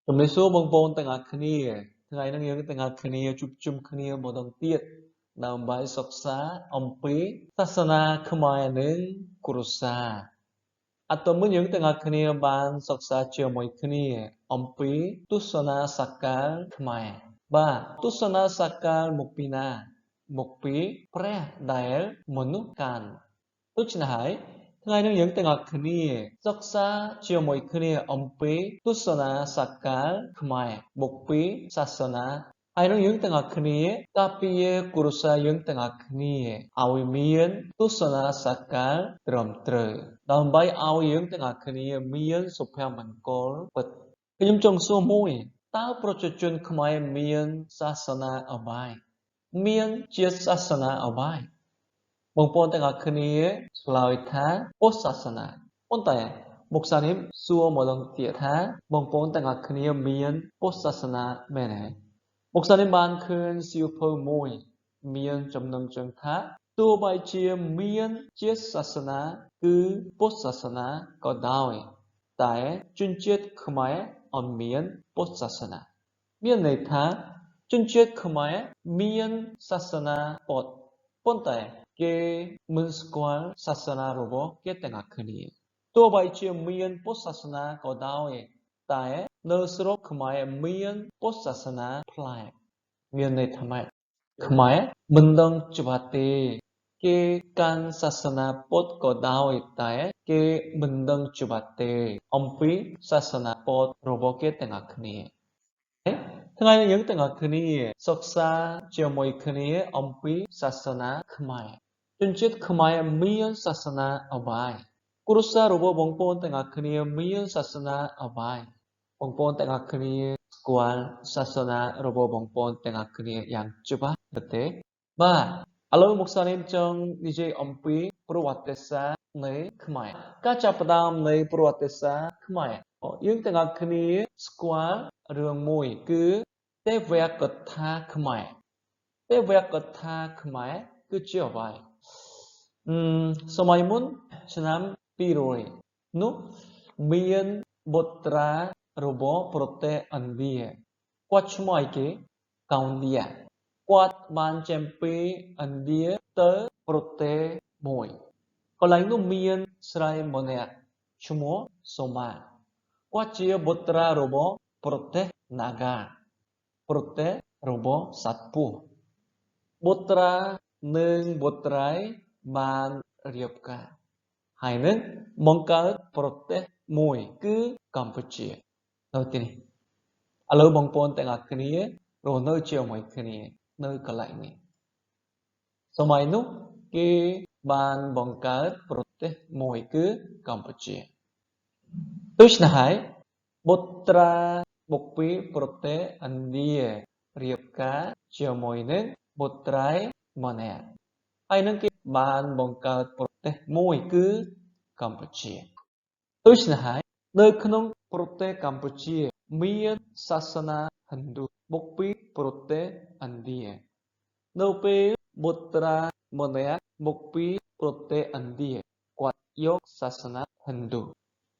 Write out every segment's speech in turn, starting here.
ជំរាបសួរបងប្អូនទាំងអស់គ្នាថ្ងៃនេះយើងទាំងអស់គ្នាជួបជុំគ្នាម្ដងទៀតដើម្បីសិក្សាអំពីសាសនាខ្មែរនិងគ្រួសារអត្តមុនយើងទាំងអស់គ្នាបានសិក្សាជាមួយគ្នាអំពីទស្សនាសកលខ្មែរបាទទស្សនាសកលមកពីណាមកពីព្រះដែលមនុស្សកាន់ដូច្នេះហើយថ្ងៃនេះយើងទាំងអស់គ្នាសិក្សាជាមួយគ្នាអំពីទស្សនាសកលខ្មែរមកពីសាសនាហើយនឹងយើងទាំងអស់គ្នាតាពីគ្រួសារយើងទាំងអស់គ្នាឲ្យមានទស្សនាសកលត្រឹមត្រូវដើម្បីឲ្យយើងទាំងអស់គ្នាមានសុភមង្គលពិតខ្ញុំចង់សួរមួយតើប្រជាជនខ្មែរមានសាសនាអ្វីមានជាសាសនាអ្វីបងប្អូនទាំងអស់គ្នាឆ្លើយថាពុទ្ធសាសនាប៉ុន្តែមុខសារនេះសួរម្ដងទៀតថាបងប្អូនទាំងអស់គ្នាមានពុទ្ធសាសនាមែនទេមុខសារនេះបានឃើញសៀវភៅមួយមានចំណងជើងថាទោះបីជាមានជាសាសនាគឺពុទ្ធសាសនាក៏ដោយតែជនជាតិខ្មែរអត់មានពុទ្ធសាសនាមានន័យថាជនជាតិខ្មែរមានសាសនាពុទ្ធប៉ុន្តែគេមិនស្គាល់សាសនារបស់គេទាំងអស់គ្នាទោះបីជាមានពុទ្ធសាសនាក៏ដោយតែនៅស្រុកខ្មែរមានពុទ្ធសាសនាប្លែកមានន័យថាម៉េចខ្មែរមិនដឹងច្បាស់ទេគេកាន់សាសនាពុទ្ធក៏ដោយតែគេមិនដឹងច្បាស់ទេអំពីសាសនាពុទ្ធរបស់គេទាំងអស់គ្នាថ្ងៃនេះយើងទាំងអស់គ្នាសិក្សាជាមួយគ្នាអំពីសាសនាខ្មែរជនជាតិខ្មែរមានសាសនាអ្វីគ្រួសាររបស់បងប្អូនទាំងអស់គ្នាមានសាសនាអ្វីបងប្អូនទាំងអស់គ្នាស្គាល់សាសនារបស់បងប្អូនទាំងអស់គ្នាយ៉ាងច្បាស់ទេបាទឥឡូវមកសានេះចង់និយាយអំពីប្រវត្តិសាស្ត្រនៃខ្មែរការចាប់ផ្ដើមនៃប្រវត្តិសាស្ត្រខ្មែរយើងទាំងអស់គ្នាស្គាល់រឿងមួយគឺទេវកថាខ្មែរទេវកថាខ្មែរគឺជាអ្វីសម័យមុនឆ្នាំ200នោះមានបុត្រារបស់ប្រទេសឥណ្ឌាគាត់ឈ្មោះអីគេកោណ្ឌ្យគាត់បានចេញពីឥណ្ឌាទៅប្រទេសមួយកន្លែងនោះមានស្រីម្នាក់ឈ្មោះសូម៉ាគាត់ជាបុត្រារបស់ប្រទេសណាហ្គាប្រទេសរបស់សត្វពស់បុត្រានិងបុត្រីបានរៀបការហើយនឹងបង្កើតប្រទេសមួយគឺកម្ពុជានៅទីនេះឥឡូវបងប្អូនទាំងអស់គ្នារស់នៅជាមួយគ្នានៅកន្លែងនេះសម័យនោះគេបានបង្កើតប្រទេសមួយគឺកម្ពុជាដូច្នេះហើយបុត្រាបុព្វប្រទេសឥណ្ឌារៀបការជាមួយនឹងបុត្រីម្នាក់ហើយនឹងគេបានបង្កើតប្រទេសមួយគឺកម្ពុជាដូច្នេះហើយនៅក្នុងប្រទេសកម្ពុជាមានសាសនាហិណ្ឌូមកពីប្រទេសឥណ្ឌានៅពេលបុត្រាម្នាក់មកពីប្រទេសឥណ្ឌាគាត់យកសាសនាហិណ្ឌូ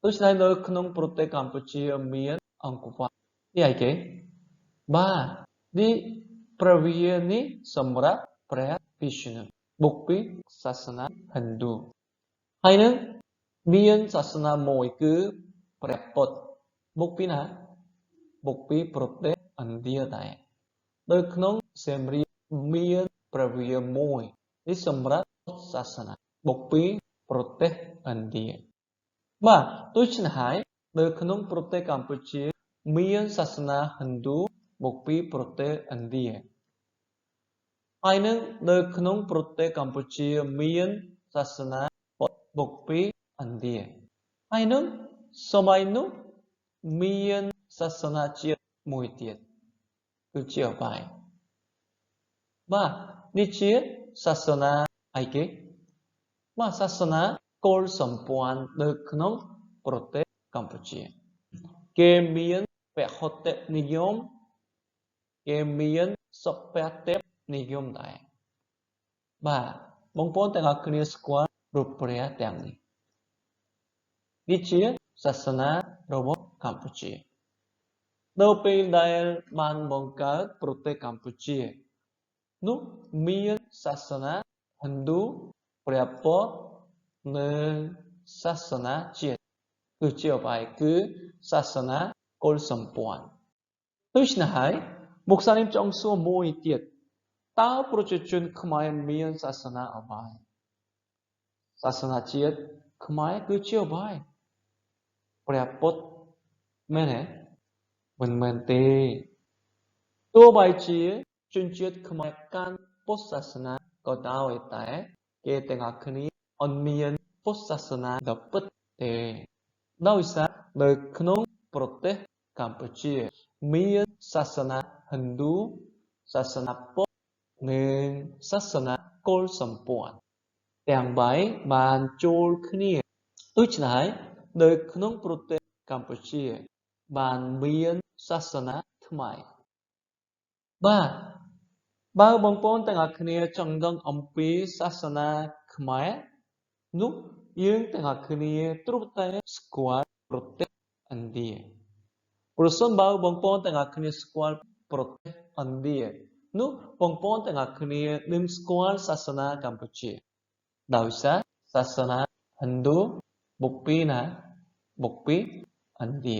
ដូច្នេះនៅក្នុងប្រទេសកម្ពុជាមានអង្គវត្តនេះអីគេបាទនេះព្រះវិហារនេះសម្រាប់ព្រះវិស្ណុមកពីសាសនាហិណ្ឌូហើយនឹងមានសាសនាមួយគឺព្រះពុទ្ធមកពីណាមកពីប្រទេសឥណ្ឌាដែរនៅក្នុងសៀមរាបមានព្រះវិហារមួយនេះសម្រាប់សាសនាមកពីប្រទេសឥណ្ឌាបាទដូច្នេះហើយនៅក្នុងប្រទេសកម្ពុជាមានសាសនាហិណ្ឌូមកពីប្រទេសឥណ្ឌាហើយនឹងនៅក្នុងប្រទេសកម្ពុជាមានសាសនាពុទ្ធមកពីឥណ្ឌាហើយនឹងសម័យនោះមានសាសនាជាតិមួយទៀតគឺជាអ្វីបាទនេះជាសាសនាអីគេបាទសាសនាកុលសម្ព័ន្ធនៅក្នុងប្រទេសកម្ពុជាគេមានពហុតនិយមគេមានសុភតនិយមដែរបាទបងប្អូនទាំងអស់គ្នាស្គាល់រូបព្រះទាំងនេះនេះជាសាសនារបស់កម្ពុជា នៅពេលដែលបានបង្កើតប្រទេសកម្ពុជានោះមានសាសនាហិណ្ឌូព្រះពុទ្ធនិងសាសនាជាតិគឺជាអ្វីគឺសាសនាកុលសម្ព័ន្ធដូច្នេះហើយមុខសានិមចង់សួរមួយទៀតតើប្រជាជនខ្មែរមានសាសនាអ្វីសាសនាជាតិខ្មែរគឺជាអ្វីព្រះពុទ្ធមែនទេមិនមែនទេទោះបីជាជនជាតិខ្មែរកាន់ពុទ្ធសាសនាក៏ដោយតែគេទាំងអស់គ្នាអត់មានពុទ្ធសាសនាដ៏ពិតទេដោយសារនៅក្នុងប្រទេសកម្ពុជាមានសាសនាហិណ្ឌូសាសនាពុទ្ធនិងសាសនាកុលសម្ព័ន្ធទាំង3បានចូលគ្នាដូច្នេះហើយនៅក្នុងប្រទេសកម្ពុជាបានមានសាសនាថ្មីបាទបើបងប្អូនទាំងអស់គ្នាចង់ដឹងអំពីសាសនាខ្មែរនោះយើងទាំងអស់គ្នាទ្រង់តែស្គាល់ប្រទេសឥណ្ឌាប្រសិនបើបងប្អូនទាំងអស់គ្នាស្គាល់ប្រទេសឥណ្ឌានោះបងប្អូនទាំងអស់គ្នានឹងស្គាល់សាសនាកម្ពុជាដោយសារសាសនាហិណ្ឌូបុកពីណាបុកពីឥណ្ឌា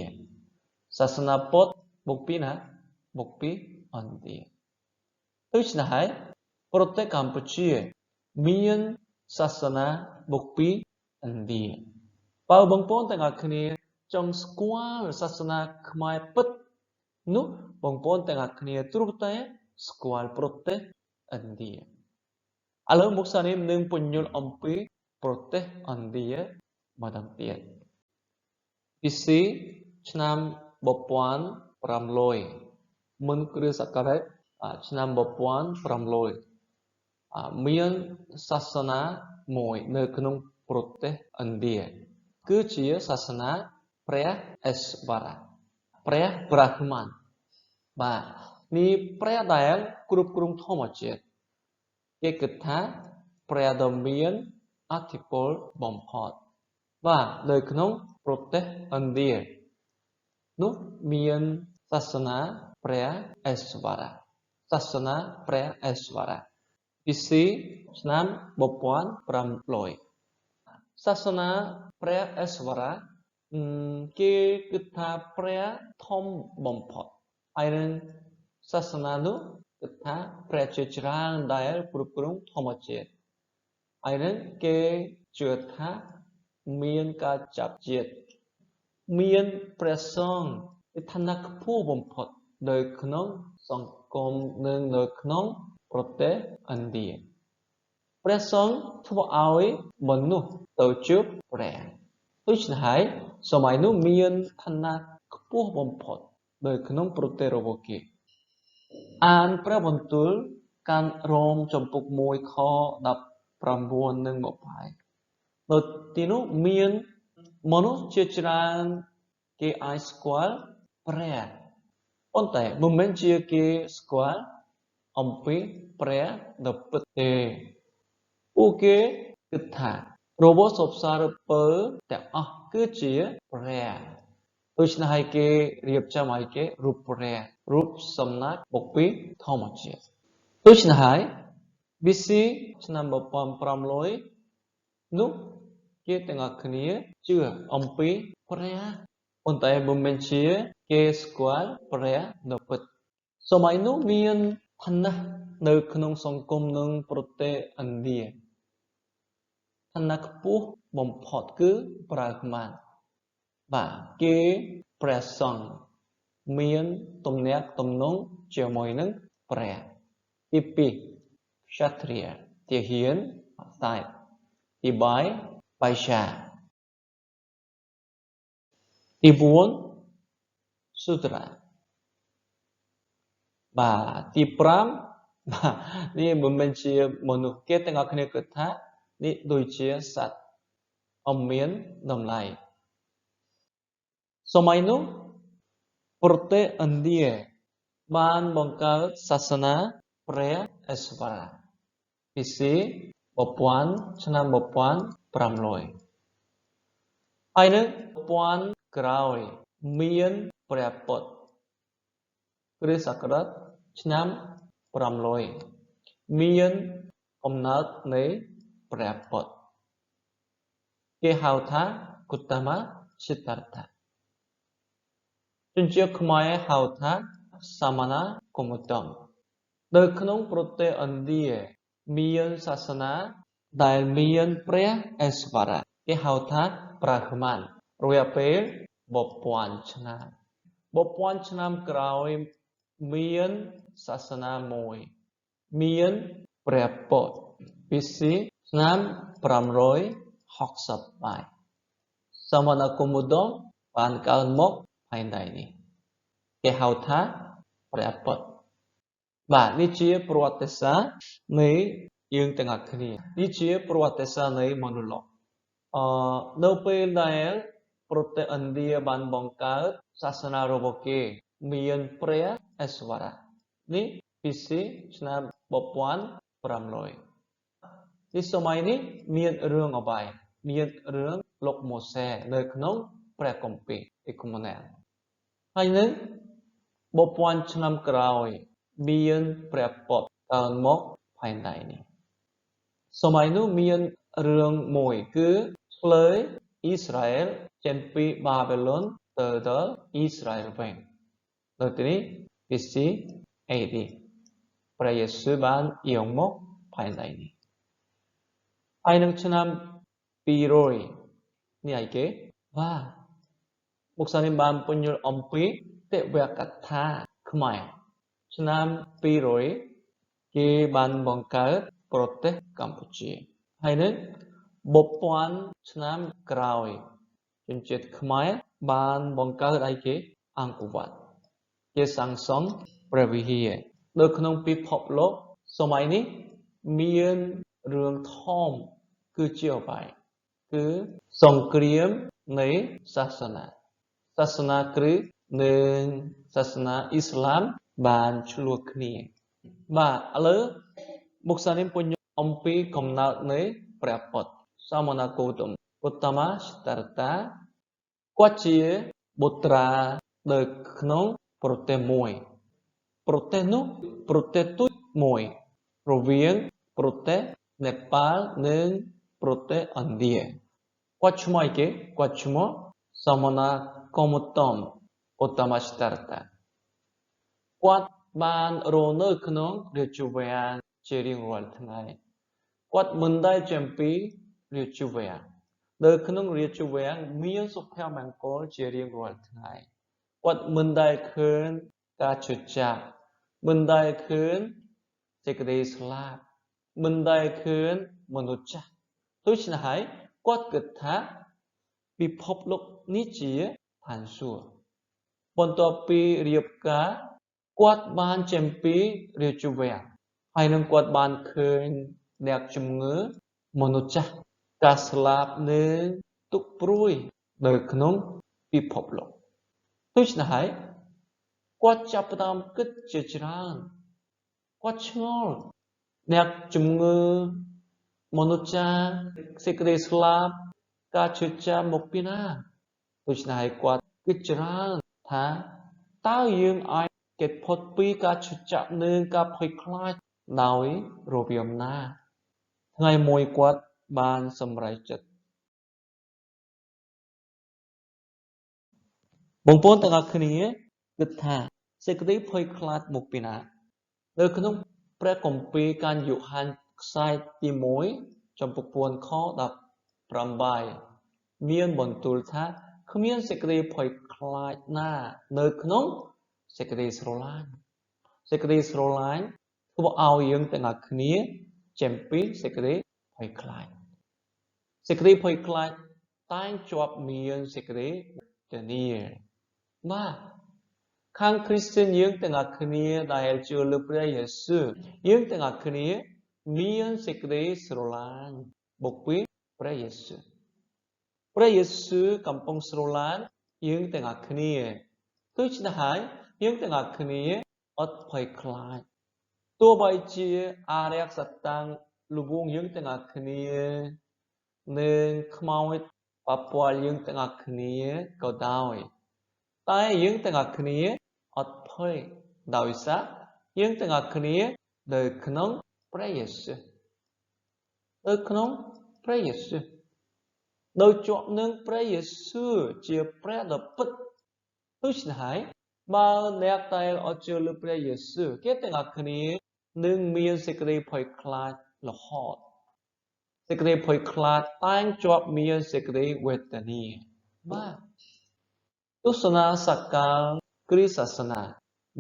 សាសនាពុទ្ធបុកពីណាបុកពីឥណ្ឌាដូច្នេះហើយប្រទេសកម្ពុជាមានសាសនាបុកពីឥណ្ឌាបើបងប្អូនទាំងអស់គ្នាចង់ស្គាល់សាសនាខ្មែរពិតនោះបងប្អូនទាំងអស់គ្នាទ្រង់តែស្គាល់ប្រទេសឥណ្ឌាឥឡូវមុខសានីមនឹងពន្យល់អំពីប្រទេសឥណ្ឌាម្ដងទៀតពីស៊ីឆ្នាំ1500មុនគ្រិស្តសករាជឆ្នាំ1500មានសាសនាមួយនៅក្នុងប្រទេសឥណ្ឌាគឺជាសាសនាព្រះអេស្វរៈព្រះប្រាហ្មណ៍បាទនេះព្រះដែលគ្រប់គ្រងធម្មជាតិគេគិតថាព្រះដ៏មានអធិពលបំផុតបាទនៅក្នុងប្រទេសឥណ្ឌានោះមានសាសនាព្រះអេស្វរៈសាសនាព្រះអេស្វរៈពីស៊ីឆ្នាំ1500សាសនាព្រះអេស្វរៈគេគិតថាព្រះធំបំផុតហើយនឹងសាសនានោះគិតថាព្រះជាច្រើនដែលគ្រប់គ្រងធម្មជាតិហើយនឹងគេជឿថាមានការចាប់ជាតិមានព្រះសង្ឃជាឋានៈខ្ពស់បំផុតនៅក្នុងសង្គមនិងនៅក្នុងប្រទេសឥណ្ឌាព្រះសង្ឃធ្វើឲ្យមនុស្សទៅជួបព្រះដូច្នេះហើយសម័យនោះមានឋានៈខ្ពស់បំផុតនៅក្នុងប្រទេសរបស់គេអានព្រះបន្ទូលកាន់រ៉ូមចំពុក1ខ19និង20នៅទីនោះមានមនុស្សជាច្រើនគេអាចស្គាល់ព្រះប៉ុន្តែមិនមែនជាគេស្គាល់អំពីព្រះដ៏ពិតទេពួកគេគិតថារបស់សពសារពើទាំងអស់គឺជាព្រះដូច្នេះហើយគេរៀបចំឲ្យគេរូបព្រះរូបសំណាកបុកពីធម្មជាតិដូច្នេះហើយ BC ឆ្នាំ1500នោះគេទាំងអស់គ្នាជឿអំពីព្រះប៉ុន្តែមិនមែនជាគេស្គាល់ព្រះដ៏ពិតសម័យនោះមានឋានៈនៅក្នុងសង្គមនិងប្រទេសឥណ្ឌាឋានៈខ្ពស់បំផុតគឺប្រាហ្មណ៍បាទគេព្រះសង្ឃមានទំនាក់ទំនងជាមួយនឹងព្រះទី2ក្សត្រាទាហានសាយទី3បៃសាទី4សុត្រាបាទទី5បាទនេះមិនមែនជាមនុស្សគេទាំងអស់គ្នាគិតថានេះដូចជាសត្វអមមានតម្លៃសម័យនោះប្រទេសឥណ្ឌាបានបង្កើតសាសនាព្រះអេស្វរៈពីស៊ីឆ្នាំ1500ហើយនឹង1000ក្រោយមានព្រះពុទ្ធ គ្រិស្តសករាជឆ្នាំ500មានកំណើតនៃព្រះពុទ្ធគេហៅថាកុតមសិទ្ធត្ថៈជនជាតិខ្មែរហៅថាសមណគមតមនៅក្នុងប្រទេសឥណ្ឌាមានសាសនាដែលមានព្រះអេស្វរៈគេហៅថាប្រាហ្មណ៍រយៈពេល1000ឆ្នាំ1000ឆ្នាំក្រោយមានសាសនាមួយមានព្រះពុទ្ធពីស៊ីឆ្នាំ568សមណគមតមបានកើតមកហើយណៃនេះគេហៅថាព្រះពុទ្ធបាទនេះជាប្រវត្តិសាស្ត្រនៃយើងទាំងអស់គ្នានេះជាប្រវត្តិសាស្ត្រនៃមនុស្សលោកនៅពេលដែលប្រទេសឥណ្ឌាបានបង្កើតសាសនារបស់គេមានព្រះអេស្វរៈនេះពីស៊ីឆ្នាំ1500ទីសម័យនេះមានរឿងអ្វីមានរឿងលោកម៉ូសេនៅក្នុងព្រះគម្ពីរអេកុម៉ូណែលហើយនឹង1000ឆ្នាំក្រោយមានព្រះពុទ្ធកើតមកផែនដីនេះសម័យនោះមានរឿងមួយគឺឆ្លើយអ៊ីស្រាអែលចេញពីបាបេឡុនទៅដល់អ៊ីស្រាអែលវិញនៅទីនេះពីស៊ីអេឌីព្រះយេស៊ូវបានយាងមកផែនដីនេះហើយនឹងឆ្នាំ200នេះឯគេបាទមុខសានេះបានពន្យល់អំពីទេវកថាខ្មែរឆ្នាំ200គេបានបង្កើតប្រទេសកម្ពុជាហើយនឹង1000ឆ្នាំក្រោយជនជាតិខ្មែរបានបង្កើតអីគេអង្គរវត្តគេសាងសង់ព្រះវិហារនៅក្នុងពិភពលោកសម័យនេះមានរឿងធំគឺជាអ្វីគឺសង្គ្រាមនៃសាសនាគ្រិស្តនិងសាសនាអ៊ីស្លាមបានឆ្លោះគ្នាបាទឥឡូវមុខសារនេះពន្យល់អំពីកំណើតនៃព្រះពុទ្ធសមណគោតមឧត្តមសិទ្ធត្ថៈគាត់ជាបុត្រានៅក្នុងប្រទេសមួយប្រទេសនោះប្រទេសទូចមួយរវាងប្រទេសនេប៉ាល់និងប្រទេសឥណ្ឌាគាត់ឈ្មោះអីគេគាត់ឈ្មោះសមណគមតមឧត្តមសិទ្ធត្ថៈគាត់បានរស់នៅក្នុងរាជវាំងជារៀងរាល់ថ្ងៃគាត់មិនដែលចេញពីរាជវាំងនៅក្នុងរាជវាំងមានសុភមង្គលជារៀងរាល់ថ្ងៃគាត់មិនដែលឃើញការឈឺចាប់មិនដែលឃើញសេចក្តីស្លាប់មិនដែលឃើញមនុស្សចាស់ដូច្នេះហើយគាត់គិតថាពិភពលោកនេះជាឋានសួគ៌បន្ទាប់ពីរៀបការគាត់បានចេញពីរាជវាំងហើយនឹងគាត់បានឃើញអ្នកជំងឺមនុស្សចាស់ការស្លាប់និងទុក្ខព្រួយនៅក្នុងពិភពលោកដូច្នេះហើយគាត់ចាប់ផ្ដើមគិតជាច្រើនគាត់ឆ្ងល់អ្នកជំងឺមនុស្សចាស់សេចក្តីស្លាប់ការឈឺចាប់មកពីណាដូច្នេះហើយគាត់គិតច្រើនថាតើយើងអាចគេចផុតពីការឈឺចាប់និងការភ័យខ្លាចដោយរបៀបណាថ្ងៃមួយគាត់បានសម្រេចចិត្តបងប្អូនទាំងអស់គ្នាគិតថាសេចក្តីភ័យខ្លាចមកពីណានៅក្នុងព្រះគម្ពីរកាញ់យូហានខ្សែទី1ចំពុក4ខ18មានបន្ទូលថាគ្មានសេចក្តីភ័យខ្លាចណានៅក្នុងសេចក្តីស្រឡាញ់ធ្វើឲ្យយើងទាំងអស់គ្នាចេញពីសេចក្តីភ័យខ្លាចសេចក្តីភ័យខ្លាចតែងជាប់មានសេចក្តីធានាបាទខាងគ្រីស្ទានយើងទាំងអស់គ្នាដែលជឿលើព្រះយេស៊ូវយើងទាំងអស់គ្នាមានសេចក្តីស្រឡាញ់មកពីព្រះយេស៊ូវកំពុងស្រឡាញ់យើងទាំងអស់គ្នាដូច្នេះហើយយើងទាំងអស់គ្នាអត់ភ័យខ្លាចទោះបីជាអារក្សសតាំងលវងយើងទាំងអស់គ្នានិងខ្មោចប៉ះពាល់យើងទាំងអស់គ្នាក៏ដោយតែយើងទាំងអស់គ្នាអត់ភ័យ ដោយសារយើងទាំងអស់គ្នានៅក្នុងព្រះយេស៊ូវនៅក្នុងព្រះយេស៊ូវដោយជាប់នឹងព្រះយេស៊ូវជាព្រះដ៏ពិតដូច្នេះហើយបើអ្នកដែលអត់ជឿលើព្រះយេស៊ូវគេទាំងអស់គ្នានឹងមានសេចក្តីភ័យខ្លាចរហូតសេចក្តីភ័យខ្លាចតែងជាប់មានសេចក្តីវេទនាបាទទស្សនាសកលគ្រីស្ទសាសនា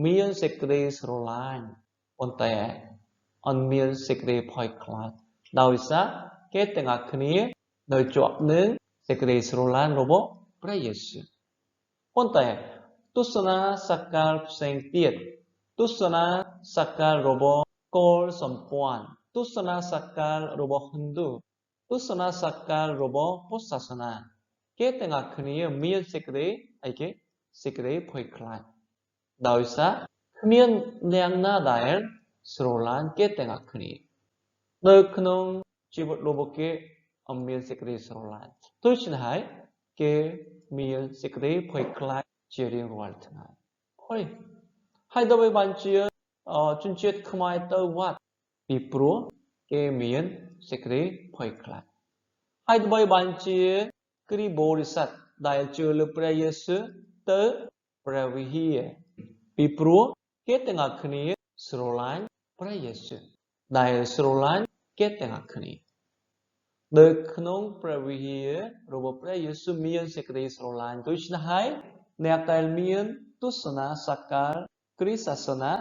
មានសេចក្តីស្រឡាញ់ប៉ុន្តែអត់មានសេចក្តីភ័យខ្លាចដោយសារគេទាំងអស់គ្នានៅជាប់នឹងសេចក្តីស្រឡាញ់របស់ព្រះយេស៊ូវប៉ុន្តែទស្សនាសកលផ្សេងទៀតទស្សនាសកលរបស់កុលសម្ព័ន្ធទស្សនាសកលរបស់ហិណ្ឌូទស្សនាសកលរបស់ពុទ្ធសាសនាគេទាំងអស់គ្នាមានសេចក្តីអីគេសេចក្តីភ័យខ្លាចដោយសារគ្មានអ្នកណាដែលស្រឡាញ់គេទាំងអស់គ្នានៅក្នុងជីវិតរបស់គេអត់មានសេចក្តីស្រឡាញ់ដូច្នេះហើយគេមានសេចក្តីភ័យខ្លាចជារៀងរាល់ថ្ងៃហើយដើម្បីបានជាជនជាតិខ្មែរទៅវត្តពីព្រោះគេមានសេចក្តីភ័យខ្លាចហើយដើម្បីបានជាគ្រីស្ទបរិស័ទដែលជឿលើព្រះយេស៊ូវទៅព្រះវិហារពីព្រោះគេទាំងអស់គ្នាស្រឡាញ់ព្រះយេស៊ូវដែលស្រឡាញ់គេទាំងអស់គ្នានៅក្នុងព្រះវិហាររបស់ព្រះយេស៊ូវមានសេចក្តីស្រឡាញ់ដូច្នេះហើយអ្នកដែលមានទស្សនាសកលគ្រីស្ទសាសនា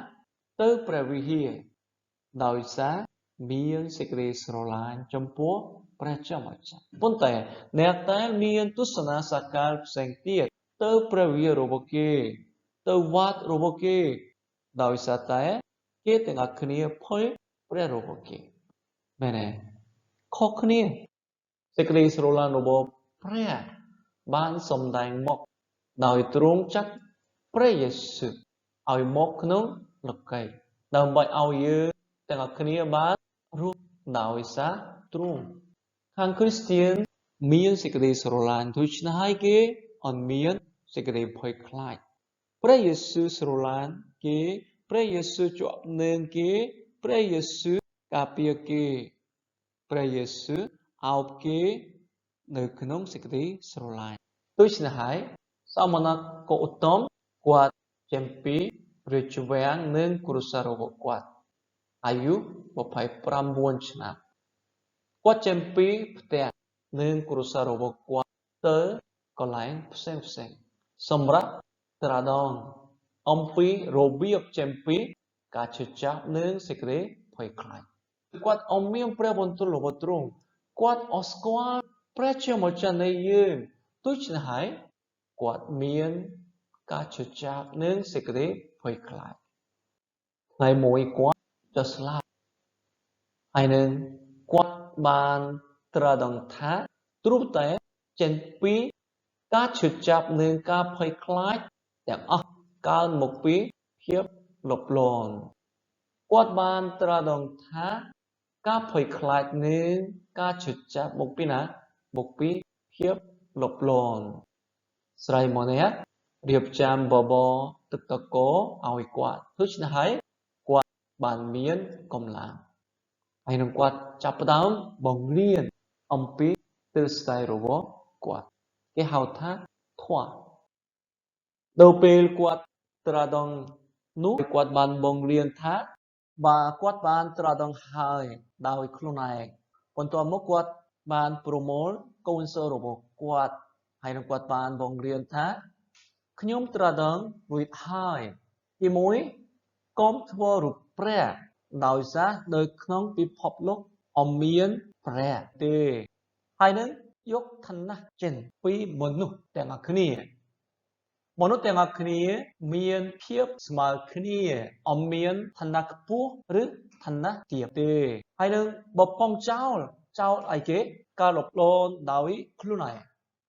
ទៅព្រះវិហារដោយសារមានសេចក្តីស្រឡាញ់ចំពោះព្រះជាម្ចាស់ប៉ុន្តែអ្នកដែលមានទស្សនាសកលផ្សេងទៀតទៅព្រះវិហាររបស់គេទៅវត្តរបស់គេដោយសារតែគេទាំងអស់គ្នាភ័យព្រះរបស់គេមែនទេខុសគ្នាសេចក្តីស្រឡាញ់របស់ព្រះបានសម្ដែងមកដោយទ្រង់ចាត់ព្រះយេស៊ូវឲ្យមកក្នុងលោកីដើម្បីឲ្យយើងទាំងអស់គ្នាបានរស់ដោយសារទ្រង់ខាងគ្រីស្ទានមានសេចក្តីស្រឡាញ់ដូច្នេះហើយគេអត់មានសេចក្តីភ័យខ្លាចព្រះយេស៊ូវស្រឡាញ់គេព្រះយេស៊ូវជាប់នឹងគេព្រះយេស៊ូវការពារគេព្រះយេស៊ូវអោបគេនៅក្នុងសេចក្តីស្រឡាញ់ដូច្នេះហើយសមណគោឧត្តមគាត់ចេញពីព្រះជវាំងនិងគ្រួសាររបស់គាត់អាយុ29ឆ្នាំគាត់ចេញពីផ្ទះនិងគ្រួសាររបស់គាត់ទៅកន្លែងផ្សេងសម្រាប់ត្រាដងអំពីរបៀបចេញពីការឈឺចាប់និងសេចក្តីភ័យខ្លាចគាត់អមមានព្រះបន្ទូលរបស់ទ្រង់គាត់អស្គាល់ព្រះជាម្ចាស់នៃយើងដូច្នេះហើយគាត់មានការឈឺចាប់និងសេចក្តីភ័យខ្លាចថ្ងៃមួយគាត់ទៅស្លាប់ហើយនឹងគាត់បានត្រាស់ដឹងថាទ្រង់តែចេញពីការឈឺចាប់និងការភ័យខ្លាចទាំងអស់កើតមកពីភាពលប់លន់គាត់បានត្រាស់ដឹងថាការភ័យខ្លាចនិងការឈឺចាប់មកពីណាមកពីភាពលប់លន់ស្រីម្នាក់រៀបចំបបរទឹកតកឲ្យគាត់ដូច្នេះហើយគាត់បានមានកម្លាំងហើយនឹងគាត់ចាប់ផ្ដើមបង្រៀនអំពីទិសដៅរបស់គាត់គេហៅថាធម៌ដល់ពេលគាត់ត្រាស់ដឹងនោះគាត់បានបង្រៀនថាបើគាត់បានត្រាស់ដឹងហើយដោយខ្លួនឯងបន្ទាប់មកគាត់បានប្រមូលកូនសិស្សរបស់គាត់ហើយនឹងគាត់បានបង្រៀនថាខ្ញុំត្រាស់ដឹងរួចហើយទី1កុំធ្វើរូបព្រះដោយសារនៅក្នុងពិភពលោកអត់មានព្រះទេហើយនឹងយកឋានៈចេញពីមនុស្សទាំងអស់គ្នាមនុស្សទាំងអស់គ្នាមានភាពស្មើគ្នាអត់មានឋានៈខ្ពស់ឬឋានៈទាបទេហើយនឹងបបំចោលអីគេការលប់លន់ដោយខ្លួនឯង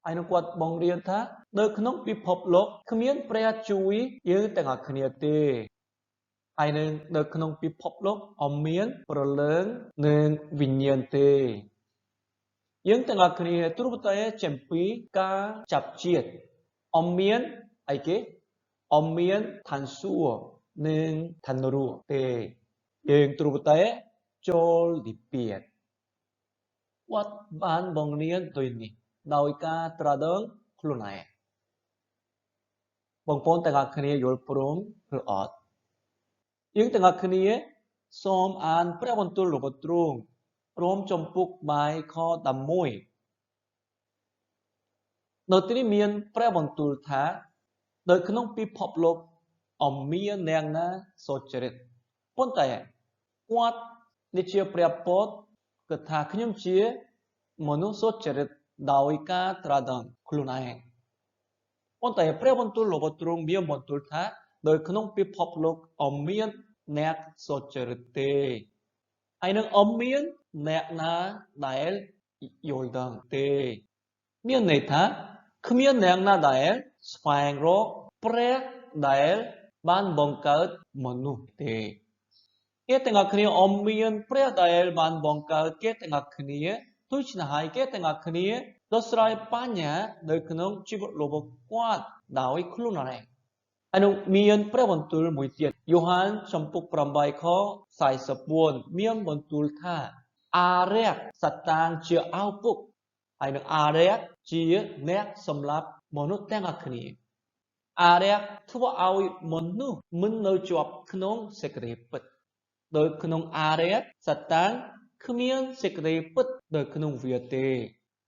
ហើយនឹងគាត់បង្រៀនថានៅក្នុងពិភពលោកគ្មានព្រះជួយយើងទាំងអស់គ្នាទេហើយនឹងនៅក្នុងពិភពលោកអត់មានព្រលឹងនិងវិញ្ញាណទេយើងទាំងអស់គ្នាទ្រង់តែចំពីការចាប់ជាតិអត់មានអីគេអត់មានឋានសួគ៌ នឹងឋានរੂទេយើងទ្រតែចូលនិព្វានគាត់បានបង្រៀនដូចនេះដោយការត្រាស់ដឹងខ្លួនឯងបងប្អូនទាំងអស់គ្នាយល់ព្រមឬអត់យើងទាំងអស់គ្នាសូមអានព្រះបន្ទូលរបស់ទ្រង់ព្រមចំពុកបាយខ11នៅទីនេះមានព្រះបន្ទូលថានៅក្នុងពិភពលោកអមមានអ្នកណាសុចរិតប៉ុន្តែគាត់នេះជាព្រះពោតគឺថាខ្ញុំជាមនុស្សសុចរិតដោយការត្រាស់ដឹងខ្លួនឯងប៉ុន្តែព្រះបន្ទូលរបស់ទ្រង់មានបន្ទូលថានៅក្នុងពិភពលោកអមមានអ្នកសុចរិតទេហើយនឹងអមមានអ្នកណាដែលយល់ដឹងទេមានន័យថាគ្មានអ្នកណាដែលស្វែងរកព្រះដែលបានបង្កើតមនុស្សទេគេទាំងអស់គ្នាអមមានព្រះដែលបានបង្កើតគេទាំងអស់គ្នាដូច្នេះហើយគេទាំងអស់គ្នាដោះស្រាយបញ្ហានៅក្នុងជីវិតរបស់គាត់ដោយខ្លួនឯងហើយនោះមានព្រះបន្ទូលមួយទៀតយូហានចំពុក8ខ44មានបន្ទូលថាអារក្សសតាងជាឪពុកហើយនឹងអារក្សជាអ្នកសម្លាប់មនុស្សទាំងអស់គ្នាអារក្សធ្វើឲ្យមនុស្សមិននៅជាប់ក្នុងសេចក្តីពិតដោយក្នុងអារក្សសតាងគ្មានសេចក្តីពិតនៅក្នុងវាទេ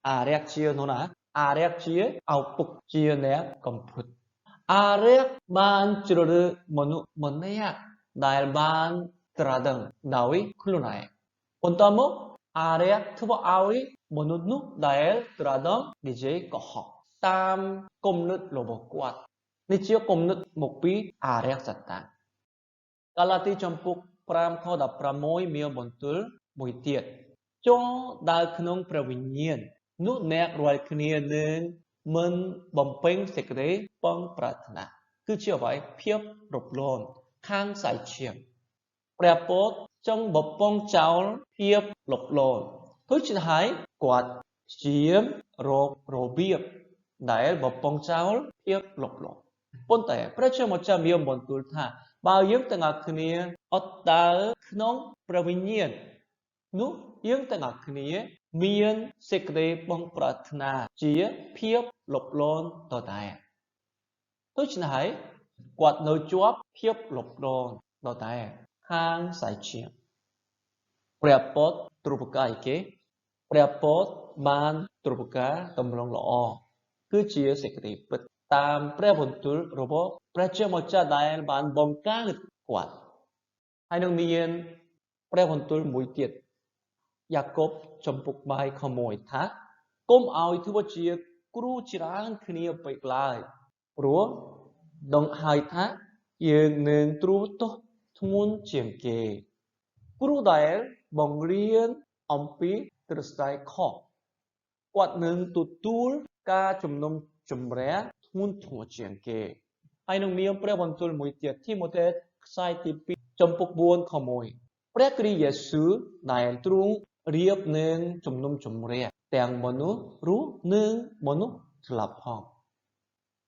អារក្សជានោះណាអារក្សជាឪពុកជាអ្នកកំពត់អារក្សបានជ្រើសរើសមនុស្សម្នាក់ដែលបានត្រាស់ដឹងដោយខ្លួនឯងបន្ទាប់មកអារក្សធ្វើឲ្យមនុស្សនោះដែលត្រាស់ដឹងនិយាយកុហកតាមគំនិតរបស់គាត់នេះជាគំនិតមកពីអារក្សសតាងកាឡាទីចំពុក5ខ16មានបន្ទូលមួយទៀតចងដើរក្នុងព្រះវិញ្ញាណនោះអ្នករាល់គ្នានឹងមិនបំពេញសេចក្តីពឹងប្រាថ្នាគឺជាអ្វីភាពរំលងខាងសាយឈាមព្រះពោតចង់បំពងចោលភាពលប់លន់ដូច្នេះហើយគាត់ជារោគរបៀបដែលបំពងចោលភាពលប់លន់ប៉ុន្តែព្រះជាម្ចាស់មានបន្ទូលថាបើយើងទាំងអស់គ្នាអត់ដើរក្នុងព្រះវិញ្ញាណនោះយើងទាំងអស់គ្នាមានសេចក្តីបងប្រាថ្នាជាភាពលប់លន់ដដែលដូច្នេះហើយគាត់នៅជាប់ភាពលប់លន់ដដែលខាងសាយឈាមព្រះពោតទ្រពកាយគេព្រះពោតបានទ្រពការតម្រង់ល្អគឺជាសេចក្តីពិតតាមព្រះបន្ទូលរបស់ព្រះជាម្ចាស់ដែលបានបង្កើតគាត់ហើយនឹងមានព្រះបន្ទូលមួយទៀតយ៉ាកុបចំពុកបាយខ1ថាកុំឲ្យធ្វើជាគ្រូច្រើនគ្នាពេកឡើយព្រោះដឹងហើយថាយើងនឹងទ្រូទោសធ្ងន់ជាងគេគ្រូដែលបង្រៀនអំពីទ្រឹស្ដីខុសគាត់នឹងទទួលការជំនុំជម្រះធ្ងន់ធ្ងរជាងគេហើយនឹងមានព្រះបន្ទូលមួយទៀតទីម៉ូថេខ្សែទី2ចំពុក4ខ1ព្រះគ្រីស្ទយេស៊ូវដែលទ្រង់រៀបនឹងជំនុំជម្រះទាំងមនុស្សរស់និងមនុស្សស្លាប់ផង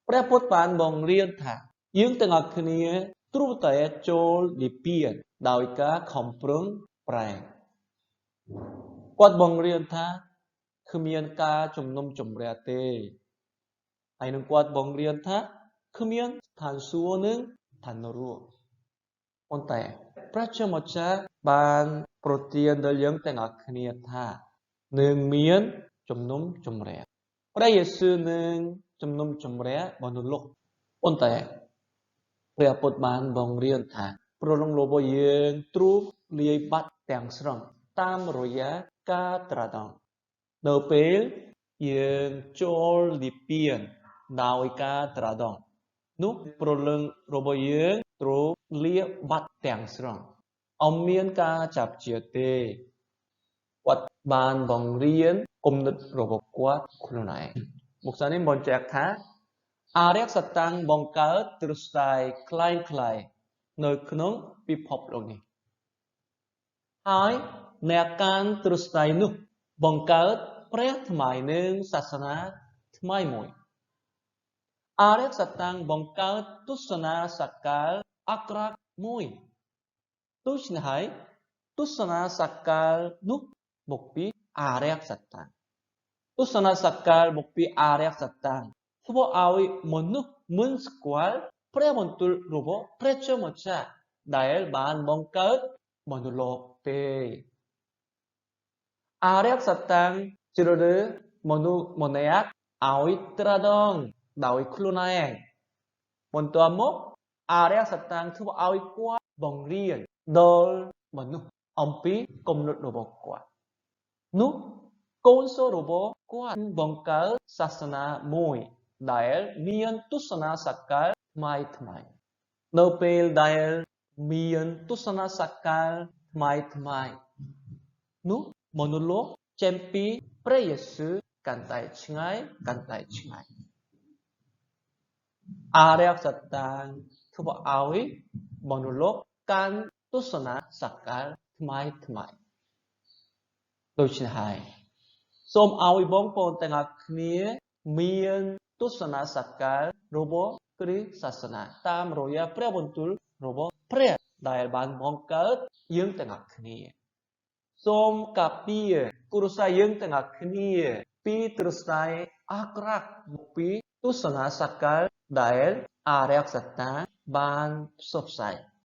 ព្រះពុទ្ធបានបង្រៀនថាយើងទាំងអស់គ្នាទ្រង់តែចូលនិព្វានដោយការខំប្រឹងប្រែងគាត់បង្រៀនថាគ្មានការជំនុំជម្រះទេហើយនឹងគាត់បង្រៀនថាគ្មានឋានសួគ៌និងឋាននរកប៉ុន្តែព្រះជាម្ចាស់បានប្រទានដល់យើងទាំងអស់គ្នាថានឹងមានជំនុំជម្រះព្រះយេស៊ូវនឹងជំនុំជម្រះមនុស្សលោកប៉ុន្តែព្រះពុទ្ធបានបង្រៀនថាព្រលឹងរបស់យើងទ្រង់លាយបាត់ទាំងស្រុងតាមរយៈការត្រាស់ដឹងនៅពេលយើងចូលនិព្វានដោយការត្រាស់ដឹងនោះព្រលឹងរបស់យើងទ្រង់លាយបាត់ទាំងស្រុងអត់មានការចាប់ជាទេគាត់បានបង្រៀនគំនិតរបស់គាត់ខ្លួនឯងមុខសារនេះបញ្ជាក់ថាអារក្សសតាំងបង្កើតទ្រឹស្ដីคล้ายៗនៅក្នុងពិភពលោកនេះហើយអ្នកកាន់ទ្រឹស្ដីនោះបង្កើតព្រះថ្មីនិងសាសនាថ្មីមួយអារក្សសតាំងបង្កើតទស្សនាសកល អក្សរមួយដូច្នេះហើយទស្សនាសកលនោះមកពីអរិយសត្តាទស្សនាសកលមកពីអរិយសត្តាធ្វើឲ្យមនុស្សមិនស្គាល់ព្រះបន្ទូលរបស់ព្រះជាម្ចាស់ដែលបានបង្កើតមនុស្សលោកទេអរិយសត្តាជ្រើសរើសមនុស្សម្នាក់ឲ្យត្រាស់ដឹងដោយខ្លួនឯងបន្ទាប់មកអរិយសត្តាធ្វើឲ្យគាត់បង្រៀនដល់មនុស្សអំពីគំនិតរបស់គាត់នោះកូនសិស្សរបស់គាត់បង្កើតសាសនាមួយដែលមានទស្សនៈសកលថ្មីនៅពេលដែលមានទស្សនៈសកលថ្មីនោះមនុស្សលោកចេញពីព្រះយេស៊ូវកាន់តែឆ្ងាយអរិយសត្តាធ្វើឲ្យមនុស្សលោកកាន់ទស្សនៈសកលថ្មីដូច្នេះហើយសូមឲ្យបងប្អូនទាំងអស់គ្នាមានទស្សនៈសកលរបស់គ្រិស្តសាសនាតាមរយៈព្រះបន្ទូលរបស់ព្រះដែលបានបង្កើតយើងទាំងអស់គ្នាសូមការពារគ្រួសារយើងទាំងអស់គ្នាពីទ្រឹស្ដីអាក្រក់មកពីទស្សនៈសកលដែលអរិយសត្តាបានផ្សព្វផ្សាយ